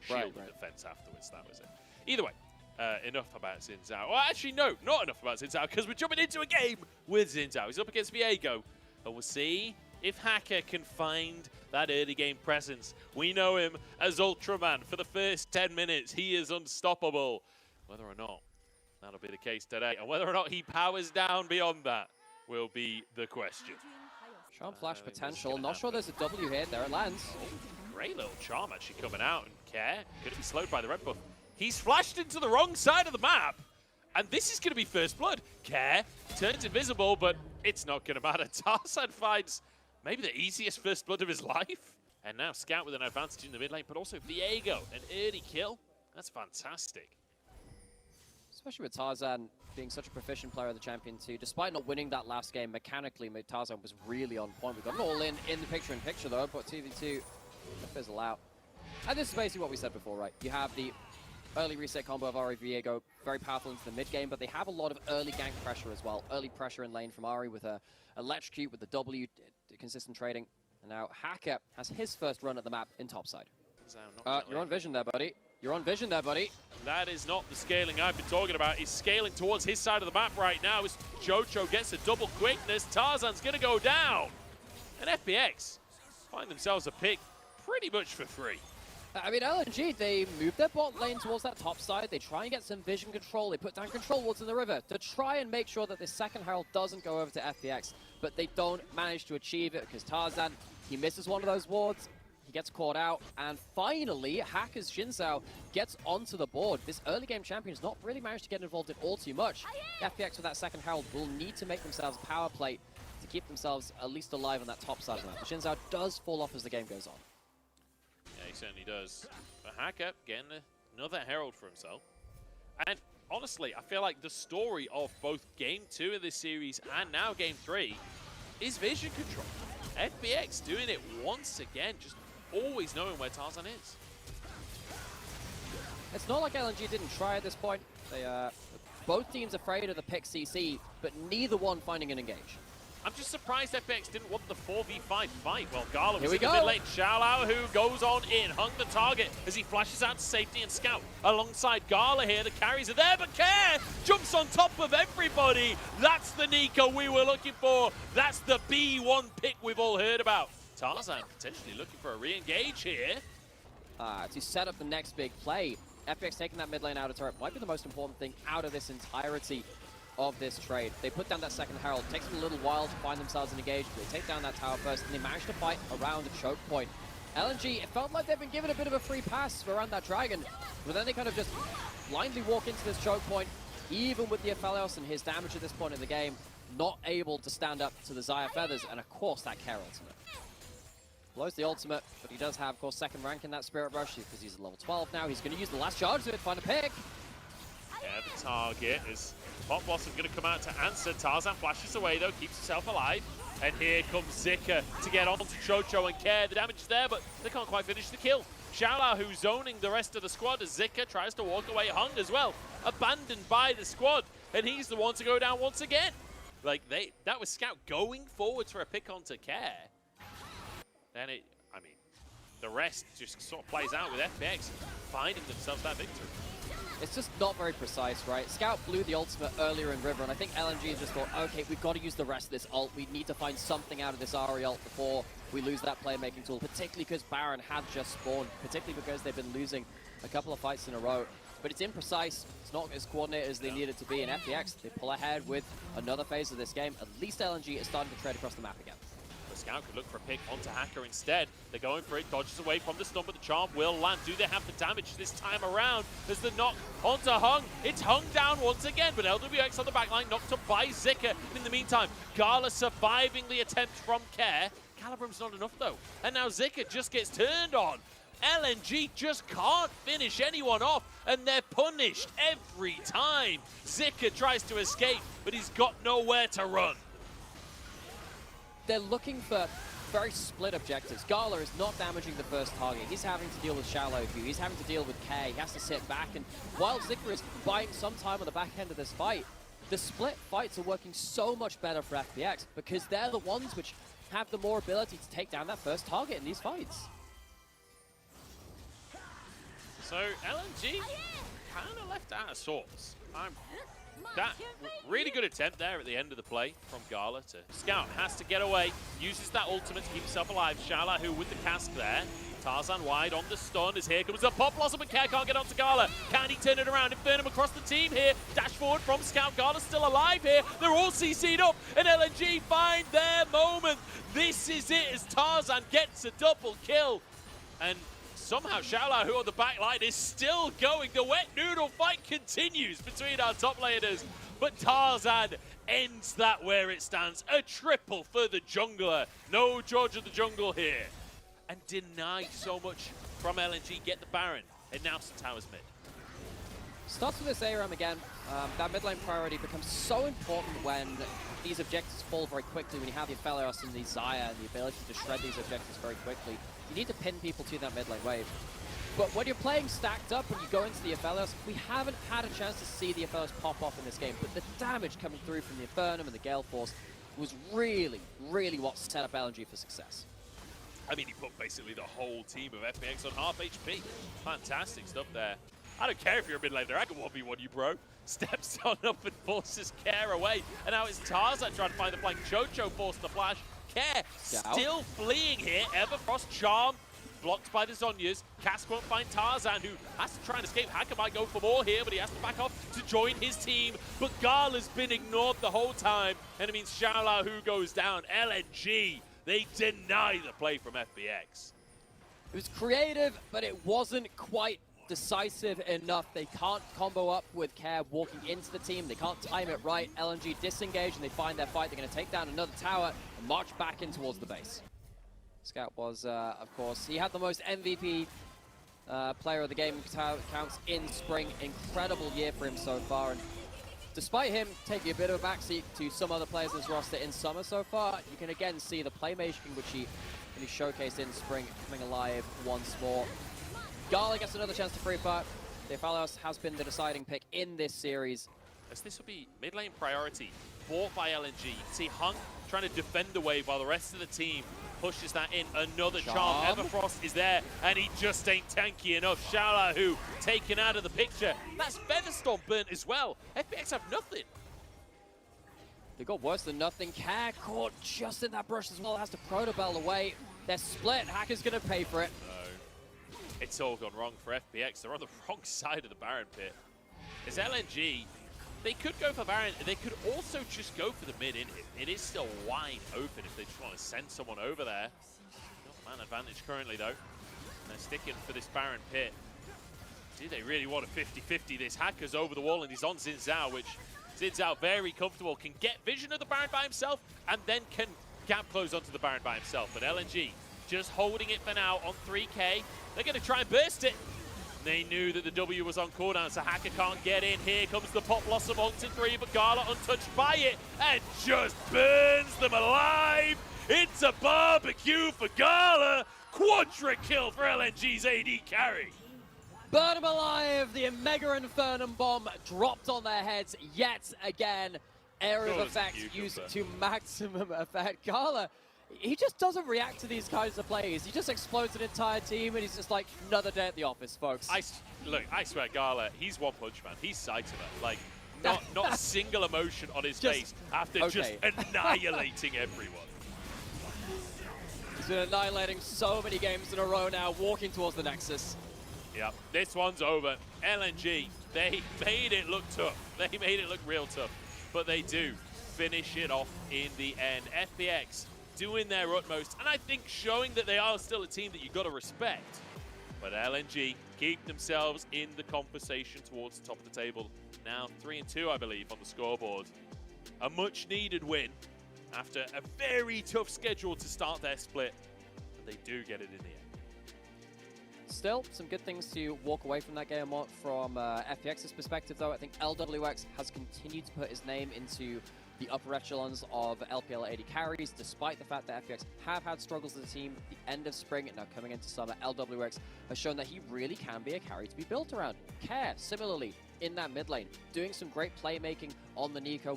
shield and defense afterwards. That was it. Either way, enough about Xin Zhao. Well, actually, no, not enough about Xin Zhao, because we're jumping into a game with Xin Zhao. He's up against Viego, and we'll see if Hacker can find that early game presence. We know him as Ultraman. For the first 10 minutes, he is unstoppable. Whether or not that'll be the case today, and whether or not he powers down beyond that will be the question. Charm flash potential. Not sure there's a W here. There it lands. Oh, great little charm actually coming out, and Care going to be slowed by the red buff. He's flashed into the wrong side of the map, and this is going to be first blood. Care turns invisible, but it's not going to matter. Tarzan finds maybe the easiest first blood of his life. And now Scout with an advantage in the mid lane, but also Viego, an early kill. That's fantastic. Especially with Tarzan being such a proficient player of the champion too. Despite not winning that last game, mechanically, Tarzan was really on point. We got an all-in the picture-in-picture though, but 2v2 fizzle out. And this is basically what we said before, right? You have the early reset combo of Ahri Viego, very powerful into the mid game, but they have a lot of early gank pressure as well. Early pressure in lane from Ahri with a electrocute, with the W, consistent trading. And now Hacker has his first run at the map in topside. You're on vision there, buddy. You're on vision there, buddy. That is not the scaling I've been talking about. He's scaling towards his side of the map right now as Jojo gets a double quickness. Tarzan's going to go down. And FPX find themselves a pick pretty much for free. I mean, LNG, they move their bot lane towards that top side. They try and get some vision control. They put down control wards in the river to try and make sure that this second Herald doesn't go over to FPX. But they don't manage to achieve it because Tarzan, he misses one of those wards. He gets caught out, and finally, Hacker's Xin Zhao gets onto the board. This early game champion has not really managed to get involved in all too much. FPX with that second Herald will need to make themselves a power play to keep themselves at least alive on that top side of the map. Xin Zhao does fall off as the game goes on. Yeah, he certainly does. But Hacker getting another Herald for himself. And honestly, I feel like the story of both Game 2 of this series and now Game 3 is vision control. FPX doing it once again, just always knowing where Tarzan is. It's not like LNG didn't try at this point. They both teams afraid of the pick CC, but neither one finding an engage. I'm just surprised FPX didn't want the 4v5 fight. Well, Gala was Here we in the go. mid lane. Xiaolao, who goes on in, hung the target as he flashes out to safety, and Scout alongside Gala here. The carries are there, but Care jumps on top of everybody. That's the Nico we were looking for. That's the B1 pick we've all heard about. Tarzan potentially looking for a re-engage here. To set up the next big play. FPX taking that mid lane outer turret might be the most important thing out of this entirety of this trade. They put down that second Herald. Takes them a little while to find themselves an engage. They take down that tower first, and they manage to fight around the choke point. LNG, it felt like they've been given a bit of a free pass around that dragon, but then they kind of just blindly walk into this choke point, even with the Aphelios and his damage at this point in the game, not able to stand up to the Xayah Feathers, and of course that Care ultimate. Blows the ultimate, but he does have, of course, second rank in that Spirit Rush because he's at level 12 now. He's going to use the last charge to find a pick. Yeah, the target is Pop Blossom going to come out to answer. Tarzan flashes away though, keeps himself alive. And here comes Zika to get on to Jojo and Care. The damage is there, but they can't quite finish the kill. Xiaolao, who's zoning the rest of the squad as Zika tries to walk away, hung as well. Abandoned by the squad, and he's the one to go down once again. Like, that was Scout going forward for a pick onto Care. Then the rest just sort of plays out with FPX finding themselves that victory. It's just not very precise, right? Scout blew the ultimate earlier in River, and I think LNG just thought, okay, we've got to use the rest of this ult. We need to find something out of this Ahri ult before we lose that playmaking tool, particularly because Baron had just spawned, particularly because they've been losing a couple of fights in a row. But it's imprecise. It's not as coordinated as they need it to be. In FPX, they pull ahead with another phase of this game. At least LNG is starting to trade across the map again. Scout could look for a pick onto Hacker instead. They're going for it, dodges away from the stun, but the charm will land. Do they have the damage this time around? There's the knock onto Hung. It's Hung down once again, but LWX on the backline knocked up by Zika. In the meantime, Gala surviving the attempt from Care. Calibrum's not enough though. And now Zika just gets turned on. LNG just can't finish anyone off, and they're punished every time. Zika tries to escape, but he's got nowhere to run. They're looking for very split objectives. Gala is not damaging the first target. He's having to deal with Shallow View. He's having to deal with K. He has to sit back. And while Zika is buying some time on the back end of this fight, the split fights are working so much better for FPX because they're the ones which have the more ability to take down that first target in these fights. So LNG kind of left out of sorts. That really good attempt there at the end of the play from Gala to Scout. Has to get away, uses that ultimate to keep himself alive. Shalahu with the cask there. Tarzan wide on the stun as here comes the Pop Blossom, and Care can't get onto Gala. Can he turn it around? Infernum across the team here. Dash forward from Scout. Gala's still alive here. They're all CC'd up, and LNG find their moment. This is it as Tarzan gets a double kill. And somehow Shalahu on the back line is still going. The wet noodle fight continues between our top laners. But Tarzan ends that where it stands. A triple for the jungler. No George of the Jungle here. And deny so much from LNG. Get the Baron. And now some towers mid. Starts with this ARAM again. That mid lane priority becomes so important when these objectives fall very quickly. When you have the Aphelios and the Xayah and the ability to shred these objectives very quickly, you need to pin people to that mid lane wave. But when you're playing stacked up, when you go into the Aphelios, we haven't had a chance to see the Aphelios pop off in this game. But the damage coming through from the Infernum and the Gale Force was really, really what set up LNG for success. I mean, he put basically the whole team of FPX on half HP. Fantastic stuff there. I don't care if you're a mid laner, I can 1v1 you, bro. Steps on up and forces Care away. And now it's Tarzan trying to find the flank. Chocho forced the flash. Care still fleeing here. Everfrost charm blocked by the Zhonyas. Cask won't find Tarzan, who has to try and escape. Hacker might go for more here, but he has to back off to join his team. But Gala's been ignored the whole time, and it means Shaola who goes down. LNG, they deny the play from FPX. It was creative, but it wasn't quite decisive enough. They can't combo up with Care walking into the team. They can't time it right. LNG disengage and they find their fight. They're going to take down another tower and march back in towards the base. Scout was, of course, he had the most MVP player of the game counts in spring. Incredible year for him so far. And despite him taking a bit of a backseat to some other players in his roster in summer so far, you can again see the playmaking which he showcased in spring coming alive once more. Gala gets another chance to free fire. The Aphelios has been the deciding pick in this series. As this will be mid lane priority, bought by LNG. You can see Hunk trying to defend the wave while the rest of the team pushes that in. Another charm. Everfrost is there, and he just ain't tanky enough. Shaolahu taken out of the picture. That's Featherstorm burnt as well. FPX have nothing. They got worse than nothing. Care caught just in that brush as well. Has to Protobell away. They're split. Hacker's going to pay for it. It's all gone wrong for FPX. They're on the wrong side of the Baron pit. As LNG, they could go for Baron. They could also just go for the mid in. It is still wide open if they just want to send someone over there. Not man advantage currently, though. They're sticking for this Baron pit. Do they really want a 50-50? This Hacker's over the wall and he's on Xin Zhao, which Xin Zhao very comfortable. Can get vision of the Baron by himself and then can gap close onto the Baron by himself. But LNG just holding it for now on 3K. They're going to try and burst it. They knew that the W was on cooldown, so Hacker can't get in. Here comes the Pop Blossom onto 3, but Gala untouched by it and just burns them alive. It's a barbecue for Gala. Quadra kill for LNG's AD carry. Burn them alive. The Mega Infernum bomb dropped on their heads yet again. Area of effect used to maximum effect. Gala, he just doesn't react to these kinds of plays. He just explodes an entire team, and he's just like, another day at the office, folks. Look, I swear, Gala, he's one punch man. He's Saitama. Like, not a single emotion on his face after just annihilating everyone. He's been annihilating so many games in a row now, walking towards the Nexus. Yep, this one's over. LNG, they made it look tough. They made it look real tough, but they do finish it off in the end. FPX doing their utmost, and I think showing that they are still a team that you've got to respect. But LNG keep themselves in the conversation towards the top of the table. Now 3-2, I believe, on the scoreboard. A much-needed win after a very tough schedule to start their split, but they do get it in the end. Still, some good things to walk away from that game from FPX's perspective, though. I think LWX has continued to put his name into the upper echelons of LPL 80 carries, despite the fact that FPX have had struggles as a team at the end of spring and now coming into summer. LWX has shown that he really can be a carry to be built around. Care, similarly, in that mid lane, doing some great playmaking on the Nico,